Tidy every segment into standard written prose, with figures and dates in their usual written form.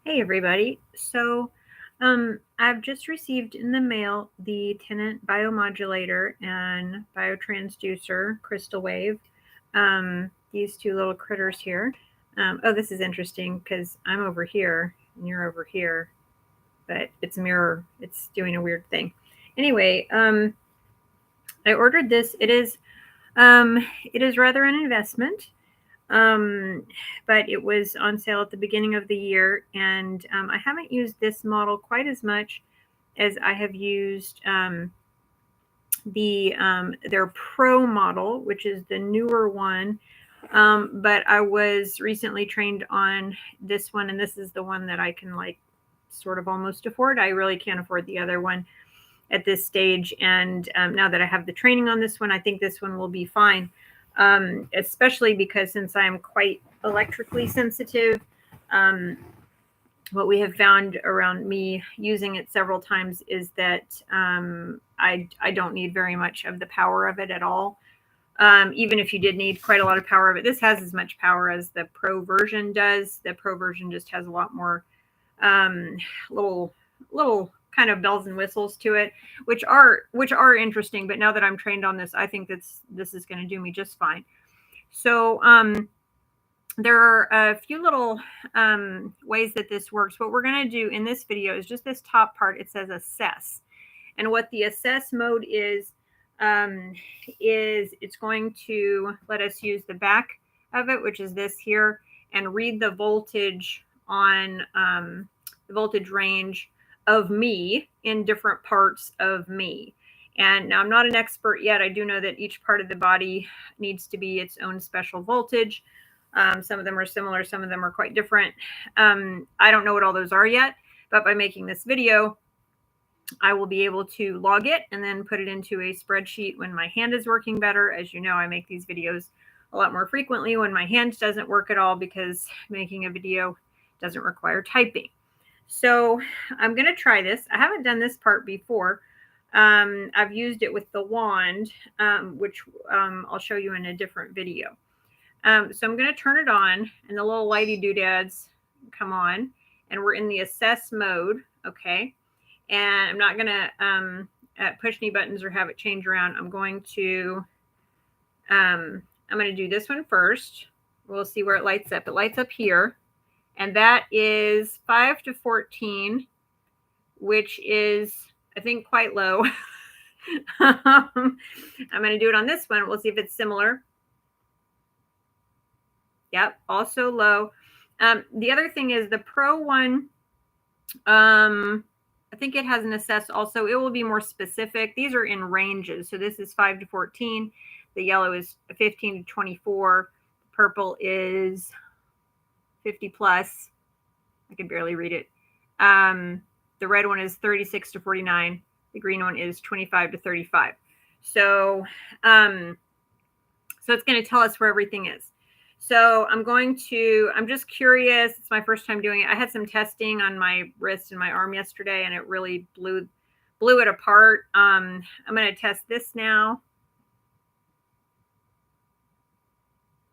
Hey everybody. I've just received in the mail the Tennant BioModulator and biotransducer crystal wave. These two little critters here. Oh, this is interesting because I'm over here and you're over here, but it's mirror. It's doing a weird thing. Anyway, I ordered this. It is rather an investment. But it was on sale at the beginning of the year, and I haven't used this model quite as much as I have used their Pro model, which is the newer one. But I was recently trained on this one, and this is the one that I can sort of almost afford. I really can't afford the other one at this stage, and now that I have the training on this one, I think this one will be fine. Especially because since I am quite electrically sensitive, what we have found around me using it several times is that I don't need very much of the power of it at all. Even if you did need quite a lot of power of it, this has as much power as the Pro version does. The Pro version just has a lot more little kind of bells and whistles to it, which are interesting. But now that I'm trained on this, I think this is going to do me just fine. So there are a few little ways that this works. What we're going to do in this video is just this top part. It says assess, and what the assess mode is it's going to let us use the back of it, which is this here, and read the voltage on the voltage range of me in different parts of me. And now I'm not an expert yet. I do know that each part of the body needs to be its own special voltage. Some of them are similar, some of them are quite different. I don't know what all those are yet, but by making this video, I will be able to log it and then put it into a spreadsheet when my hand is working better. As you know, I make these videos a lot more frequently when my hand doesn't work at all, because making a video doesn't require typing. So I'm going to try this. I haven't done this part before. I've used it with the wand, which I'll show you in a different video. So I'm going to turn it on, and the little lighty doodads come on, and we're in the assess mode. Okay. And I'm not going to push any buttons or have it change around. I'm going to do this one first. We'll see where it lights up. It lights up here. And that is 5 to 14, which is, I think, quite low. I'm going to do it on this one. We'll see if it's similar. Yep, also low. The other thing is the Pro one, I think it has an assess also. It will be more specific. These are in ranges. So this is 5 to 14. The yellow is 15 to 24. The purple is 50 plus. I can barely read it. The red one is 36 to 49. The green one is 25 to 35. So it's going to tell us where everything is. So I'm just curious. It's my first time doing it. I had some testing on my wrist and my arm yesterday, and it really blew it apart. I'm going to test this now.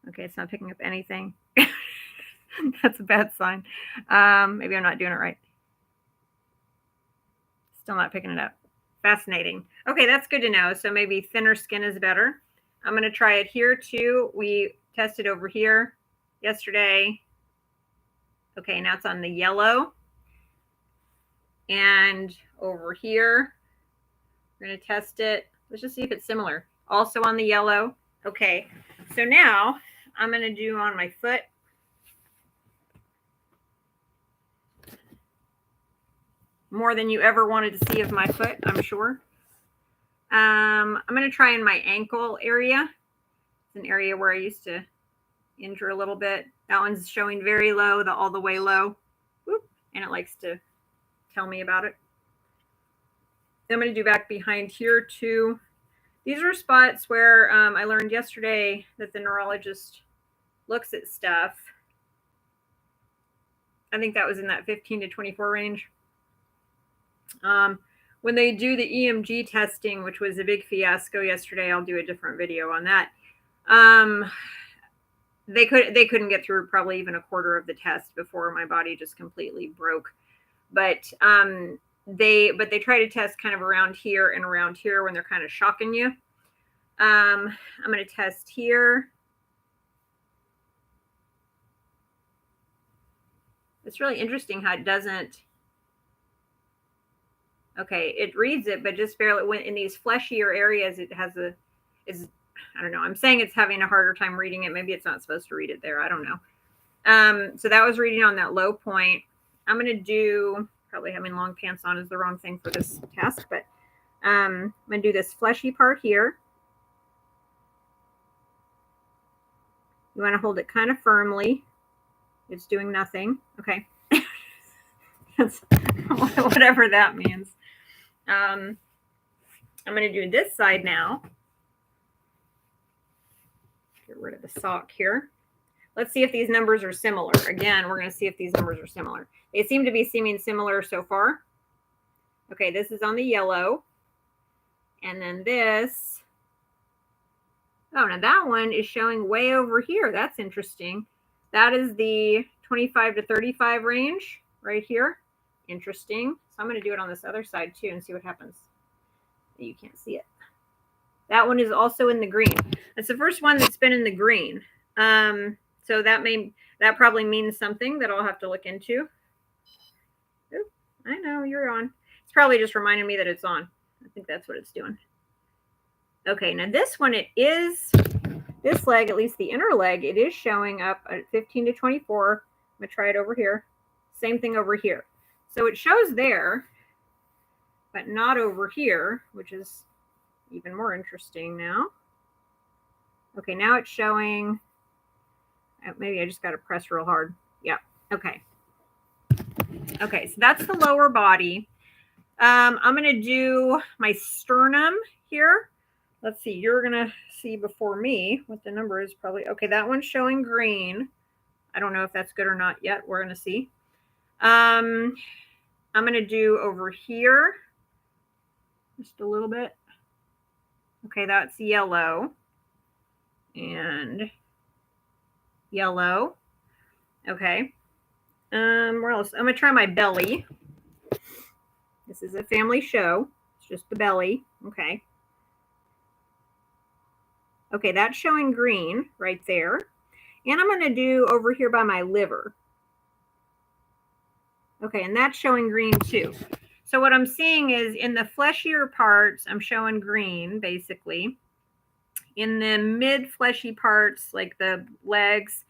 Okay, it's not picking up anything. That's a bad sign. Maybe I'm not doing it right. Still not picking it up. Fascinating. Okay, that's good to know. So maybe thinner skin is better. I'm going to try it here too. We tested over here yesterday. Okay, now it's on the yellow. And over here, we're going to test it. Let's just see if it's similar. Also on the yellow. Okay, so now I'm going to do on my foot. More than you ever wanted to see of my foot, I'm sure. I'm going to try in my ankle area. It's an area where I used to injure a little bit. That one's showing very low, all the way low. Whoop, and it likes to tell me about it. I'm going to do back behind here too. These are spots where I learned yesterday that the neurologist looks at stuff. I think that was in that 15 to 24 range. When they do the EMG testing, which was a big fiasco yesterday, I'll do a different video on that. they couldn't get through probably even a quarter of the test before my body just completely broke. But they try to test kind of around here and around here when they're kind of shocking you. I'm going to test here. It's really interesting how it doesn't. Okay, it reads it, but just barely. When in these fleshier areas, it has I don't know. I'm saying it's having a harder time reading it. Maybe it's not supposed to read it there. I don't know. So that was reading on that low point. I'm going to do, probably having long pants on is the wrong thing for this task, but I'm going to do this fleshy part here. You want to hold it kind of firmly. It's doing nothing. Okay. Whatever that means. I'm going to do this side now. Get rid of the sock here. Let's see if these numbers are similar. Again, we're going to see if these numbers are similar. They seem to be seeming similar so far. Okay, this is on the yellow. And then this. Oh, now that one is showing way over here. That's interesting. That is the 25 to 35 range right here. Interesting. So I'm going to do it on this other side too and see what happens. You can't see it. That one is also in the green. That's the first one that's been in the green. So that probably means something that I'll have to look into. Ooh, I know you're on. It's probably just reminding me that it's on. I think that's what it's doing. Okay, now this one, it is, this leg, at least the inner leg, it is showing up at 15 to 24. I'm going to try it over here. Same thing over here. So it shows there, but not over here, which is even more interesting now. Okay, now it's showing, maybe I just got to press real hard. Yeah, okay. Okay, so that's the lower body. I'm going to do my sternum here. Let's see, you're going to see before me what the number is probably. Okay, that one's showing green. I don't know if that's good or not yet. We're going to see. I'm going to do over here just a little bit. Okay, that's yellow and yellow. Okay. Where else? I'm going to try my belly. This is a family show. It's just the belly. Okay. Okay, that's showing green right there. And I'm going to do over here by my liver. Okay, and that's showing green too. So what I'm seeing is in the fleshier parts, I'm showing green, basically. In the mid-fleshy parts, like the legs,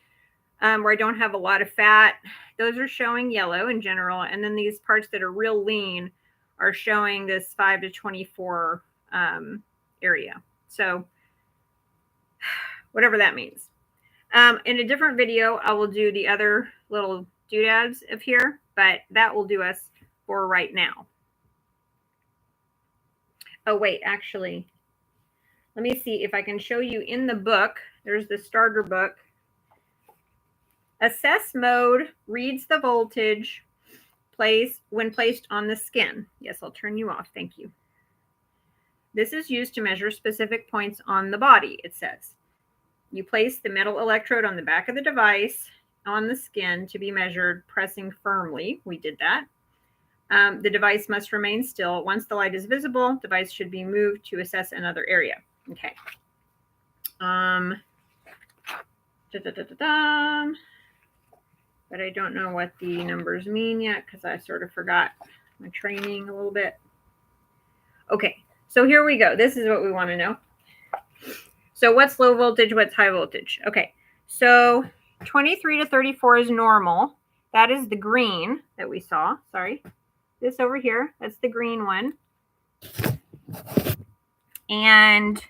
where I don't have a lot of fat, those are showing yellow in general. And then these parts that are real lean are showing this 5 to 24 area. So whatever that means. In a different video, I will do the other little doodads of here, but that will do us for right now. Oh, wait, actually, let me see if I can show you in the book. There's the starter book. Assess mode reads the voltage when placed on the skin. Yes, I'll turn you off. Thank you. This is used to measure specific points on the body, it says. You place the metal electrode on the back of the device on the skin to be measured, pressing firmly. We did that. The device must remain still. Once the light is visible, the device should be moved to assess another area. Okay. But I don't know what the numbers mean yet because I sort of forgot my training a little bit. Okay, so here we go. This is what we want to know. So what's low voltage? What's high voltage? Okay, so 23 to 34 is normal. That is the green that we saw. Sorry. This over here, that's the green one. And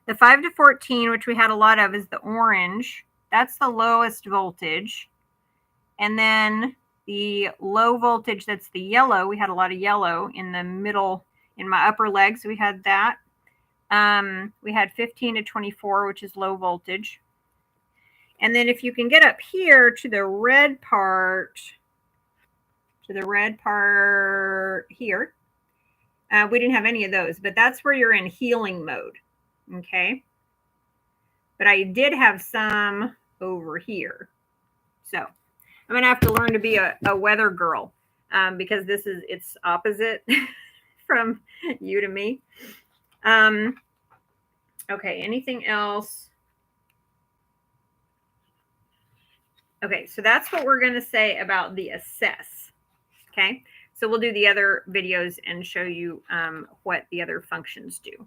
the 5 to 14, which we had a lot of, is the orange. That's the lowest voltage. And then the low voltage, that's the yellow. We had a lot of yellow in the middle, in my upper legs. We had that. We had 15 to 24, which is low voltage. And then if you can get up here to the red part, here, we didn't have any of those, but that's where you're in healing mode. Okay. But I did have some over here. So I'm going to have to learn to be a weather girl because it's opposite from you to me. Okay, anything else? Okay, so that's what we're going to say about the assess. Okay, so we'll do the other videos and show you what the other functions do.